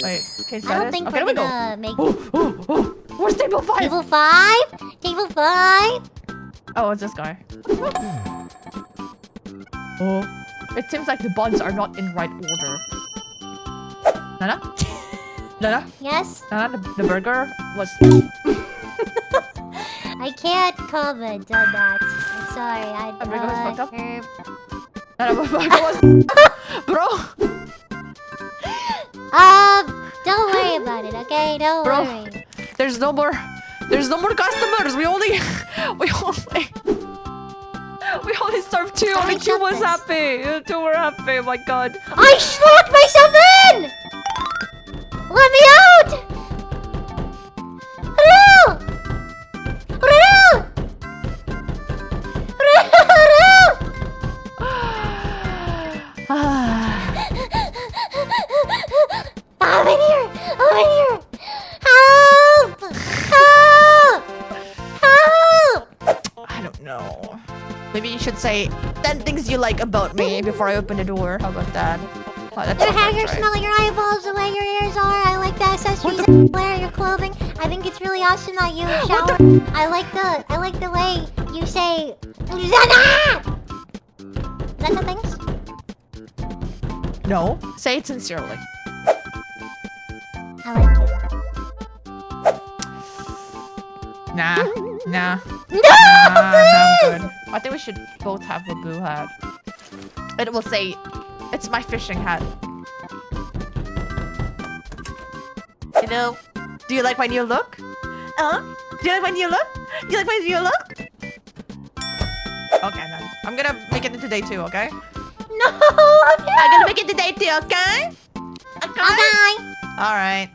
Wait, case I don't status? think Okay, we're there we go. gonna make Oh, where's table 5? Table 5? Table 5? Oh, it's this guy. Oh, it seems like the buns are not in right order. Nana? Nana? Yes? Nana, the burger was... I can't comment on that. I'm sorry. The burger was fucked up? Nana, Nana, the burger was... Bro! don't worry about it, okay? Don't Bro, worry. there's no more customers. We only served 2. How Only many 2 was chapters? happy. 2 were happy. Oh my god. I locked myself in! Let me out! Ruru! Ruru! Ruru! I'm in here! I'm in here! Help! Help! Help! I don't know. Maybe you should say 10 things you like about me before I open the door. How about that? Oh, that's Your so hair, nice, your right? smell, your eyeballs, the way your ears are. I like the accessories that you wear, your clothing. I think it's really awesome that you shower. I like the way you say Zana! Is that the things? No. Say it sincerely. I like it. Nah. Nah. No, Nah, please! I'm good. I think we should both have a blue hat. It will say, it's my fishing hat. Hello? Do you like my new look? Do you like my new look? Do you like my new look? Okay, then. I'm gonna make it into day 2, okay? No, I'm here. I'm gonna make it to day 2, okay? Okay? Okay. Alright.